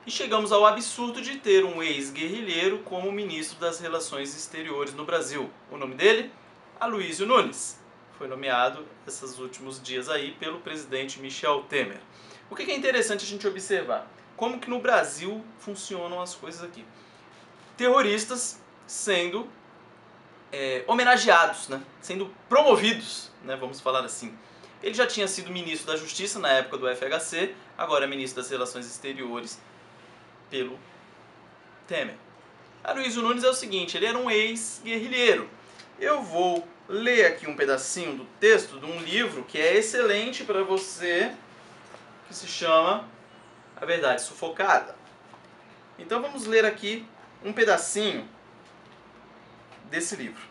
E chegamos ao absurdo de ter um ex-guerrilheiro como ministro das Relações Exteriores no Brasil. O nome dele? Aloysio Nunes. Foi nomeado esses últimos dias aí pelo presidente Michel Temer. O que é interessante a gente observar? Como que no Brasil funcionam as coisas aqui. Terroristas sendo homenageados, né? Sendo promovidos, né? Vamos falar assim. Ele já tinha sido ministro da Justiça na época do FHC, agora é ministro das Relações Exteriores pelo Temer. Aloysio Nunes é o seguinte, ele era um ex-guerrilheiro. Eu vou ler aqui um pedacinho do texto de um livro que é excelente para você, que se chama A Verdade Sufocada. Então vamos ler aqui um pedacinho desse livro.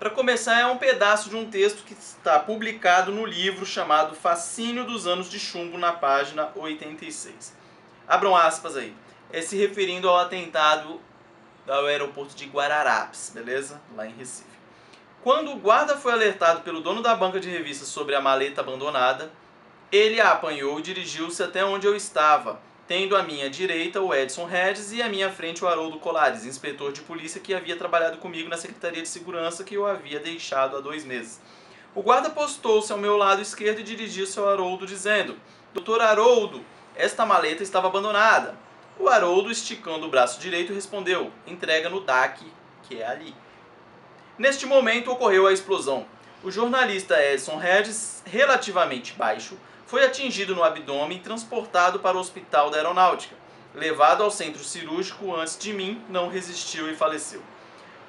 Para começar, é um pedaço de um texto que está publicado no livro chamado Fascínio dos Anos de Chumbo, na página 86. Abram aspas aí. É se referindo ao atentado ao aeroporto de Guararapes, beleza? Lá em Recife. Quando o guarda foi alertado pelo dono da banca de revistas sobre a maleta abandonada, ele a apanhou e dirigiu-se até onde eu estava, tendo à minha direita o Edson Regis e à minha frente o Haroldo Colares, inspetor de polícia que havia trabalhado comigo na Secretaria de Segurança que eu havia deixado há 2 meses. O guarda postou-se ao meu lado esquerdo e dirigiu-se ao Haroldo dizendo: Doutor Haroldo, esta maleta estava abandonada. O Haroldo, esticando o braço direito, respondeu: Entrega no DAC, que é ali. Neste momento ocorreu a explosão. O jornalista Edson Regis, relativamente baixo, foi atingido no abdômen e transportado para o Hospital da Aeronáutica. Levado ao centro cirúrgico antes de mim, não resistiu e faleceu.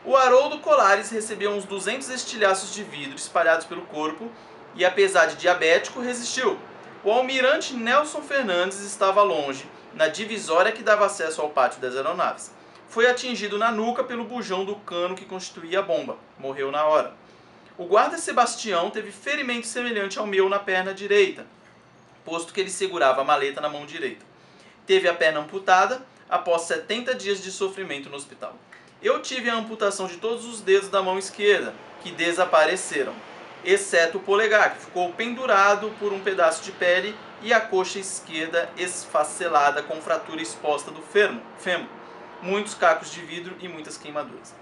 O Haroldo Colares recebeu uns 200 estilhaços de vidro espalhados pelo corpo e, apesar de diabético, resistiu. O almirante Nelson Fernandes estava longe, na divisória que dava acesso ao pátio das aeronaves. Foi atingido na nuca pelo bujão do cano que constituía a bomba. Morreu na hora. O guarda Sebastião teve ferimento semelhante ao meu na perna direita, posto que ele segurava a maleta na mão direita. Teve a perna amputada após 70 dias de sofrimento no hospital. Eu tive a amputação de todos os dedos da mão esquerda, que desapareceram, exceto o polegar, que ficou pendurado por um pedaço de pele, e a coxa esquerda esfacelada com fratura exposta do fêmur, muitos cacos de vidro e muitas queimaduras.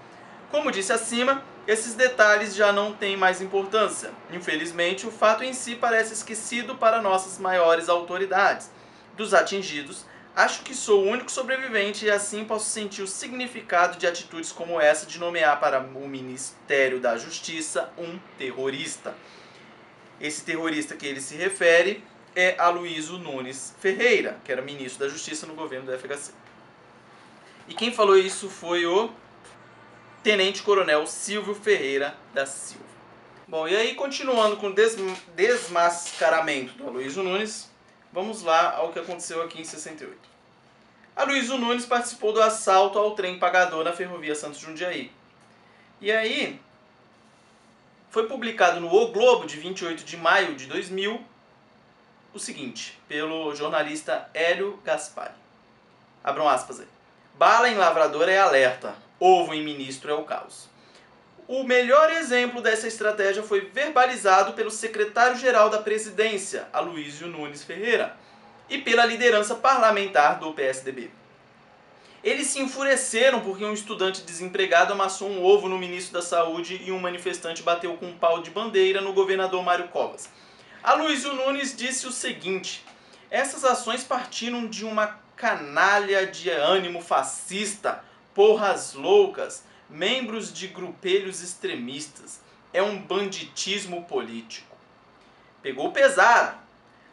Como disse acima, esses detalhes já não têm mais importância. Infelizmente, o fato em si parece esquecido para nossas maiores autoridades. Dos atingidos, acho que sou o único sobrevivente e assim posso sentir o significado de atitudes como essa de nomear para o Ministério da Justiça um terrorista. Esse terrorista que ele se refere é Aloysio Nunes Ferreira, que era ministro da Justiça no governo do FHC. E quem falou isso foi o Tenente-Coronel Silvio Ferreira da Silva. Bom, e aí continuando com o desmascaramento do Aloysio Nunes, vamos lá ao que aconteceu aqui em 68. Aloysio Nunes participou do assalto ao trem pagador na ferrovia Santos-Jundiaí. E aí, foi publicado no O Globo, de 28 de maio de 2000, o seguinte, pelo jornalista Hélio Gaspari. Abram aspas aí. Bala em lavrador é alerta, ovo em ministro é o caos. O melhor exemplo dessa estratégia foi verbalizado pelo secretário-geral da presidência, Aloysio Nunes Ferreira, e pela liderança parlamentar do PSDB. Eles se enfureceram porque um estudante desempregado amassou um ovo no ministro da Saúde e um manifestante bateu com um pau de bandeira no governador Mário Covas. Aloysio Nunes disse o seguinte: essas ações partiram de uma canalha de ânimo fascista, porras loucas, membros de grupelhos extremistas. É um banditismo político. Pegou pesado.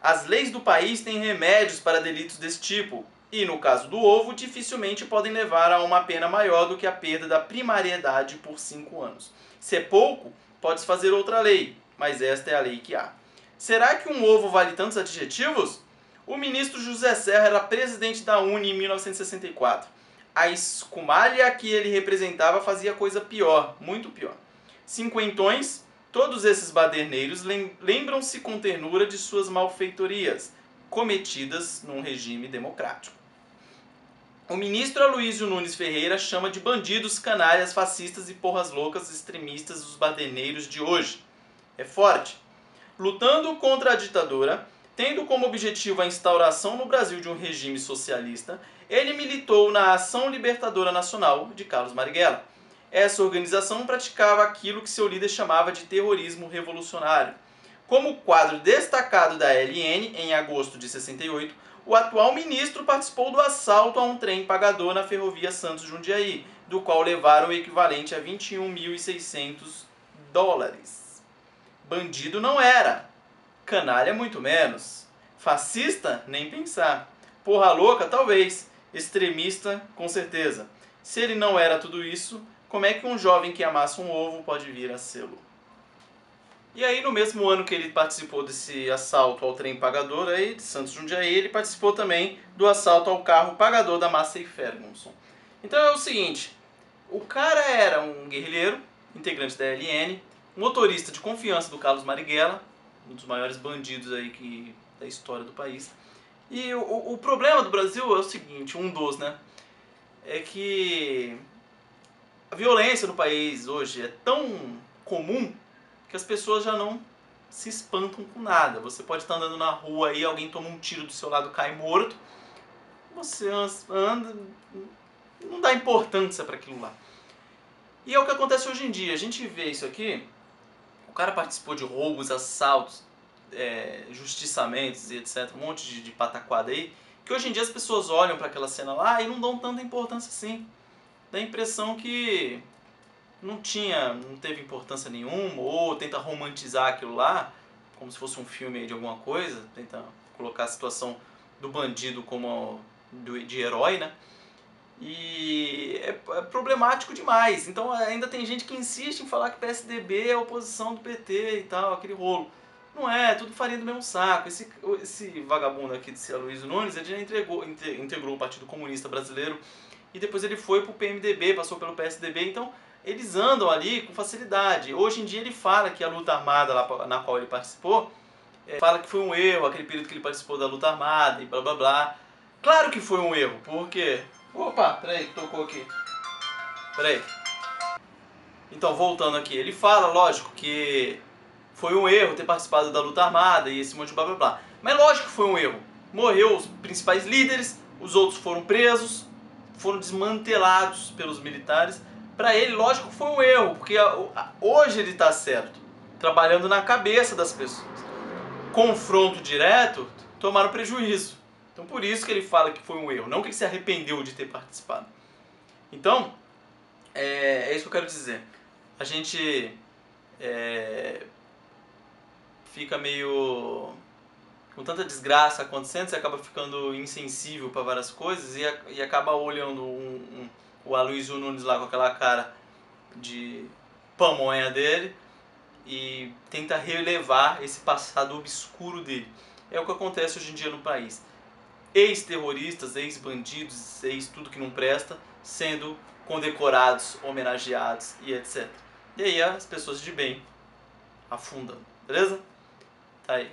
As leis do país têm remédios para delitos desse tipo, e no caso do ovo, dificilmente podem levar a uma pena maior do que a perda da primariedade por 5 anos. Se é pouco, pode-se fazer outra lei, mas esta é a lei que há. Será que um ovo vale tantos adjetivos? O ministro José Serra era presidente da UNE em 1964. A escumalha que ele representava fazia coisa pior, muito pior. Cinquentões, todos esses baderneiros lembram-se com ternura de suas malfeitorias, cometidas num regime democrático. O ministro Aloysio Nunes Ferreira chama de bandidos, canalhas, fascistas e porras loucas extremistas os baderneiros de hoje. É forte. Lutando contra a ditadura, Tendo como objetivo a instauração no Brasil de um regime socialista, ele militou na Ação Libertadora Nacional de Carlos Marighella. Essa organização praticava aquilo que seu líder chamava de terrorismo revolucionário. Como quadro destacado da LN, em agosto de 68, o atual ministro participou do assalto a um trem pagador na ferrovia Santos-Jundiaí, do qual levaram o equivalente a 21.600 dólares. Bandido não era, canalha muito menos, fascista nem pensar, porra louca talvez, extremista com certeza. Se ele não era tudo isso, como é que um jovem que amassa um ovo pode vir a sê-lo? E aí, no mesmo ano que ele participou desse assalto ao trem pagador aí, de Santos Jundiaí, ele participou também do assalto ao carro pagador da Massey Ferguson. Então é o seguinte, o cara era um guerrilheiro, integrante da LN, motorista de confiança do Carlos Marighella, um dos maiores bandidos aí da história do país. E o problema do Brasil é o seguinte, né? É que a violência no país hoje é tão comum que as pessoas já não se espantam com nada. Você pode estar andando na rua aí, alguém toma um tiro do seu lado, cai morto. Você anda, não dá importância para aquilo lá. E é o que acontece hoje em dia. A gente vê isso aqui, o cara participou de roubos, assaltos, justiçamentos e etc, um monte de pataquada aí, que hoje em dia as pessoas olham para aquela cena lá e não dão tanta importância assim. Dá a impressão que não teve importância nenhuma, ou tenta romantizar aquilo lá, como se fosse um filme de alguma coisa, tenta colocar a situação do bandido como de herói, né? E é problemático demais. Então ainda tem gente que insiste em falar que PSDB é a oposição do PT e tal, aquele rolo. Não é, tudo farinha do mesmo saco. Esse vagabundo aqui de Aloysio Nunes, ele já integrou o Partido Comunista Brasileiro e depois ele foi pro PMDB, passou pelo PSDB, então eles andam ali com facilidade. Hoje em dia ele fala que a luta armada lá na qual ele participou, fala que foi um erro, aquele período que ele participou da luta armada e blá blá blá. Claro que foi um erro, porque... Opa, peraí, tocou aqui. Peraí. Então, voltando aqui, ele fala, lógico, que foi um erro ter participado da luta armada e esse monte de blá blá blá. Mas lógico que foi um erro. Morreu os principais líderes, os outros foram presos, foram desmantelados pelos militares. Para ele, lógico que foi um erro, porque hoje ele está certo, trabalhando na cabeça das pessoas. Confronto direto, tomaram prejuízo. Então por isso que ele fala que foi um erro, não que ele se arrependeu de ter participado. Então, é isso que eu quero dizer. A gente fica meio... com tanta desgraça acontecendo, você acaba ficando insensível para várias coisas e acaba olhando o Aloysio Nunes lá com aquela cara de pamonha dele e tenta relevar esse passado obscuro dele. É o que acontece hoje em dia no país. Ex-terroristas, ex-bandidos, ex-tudo que não presta, sendo condecorados, homenageados e etc. E aí as pessoas de bem afundam, beleza? Tá aí.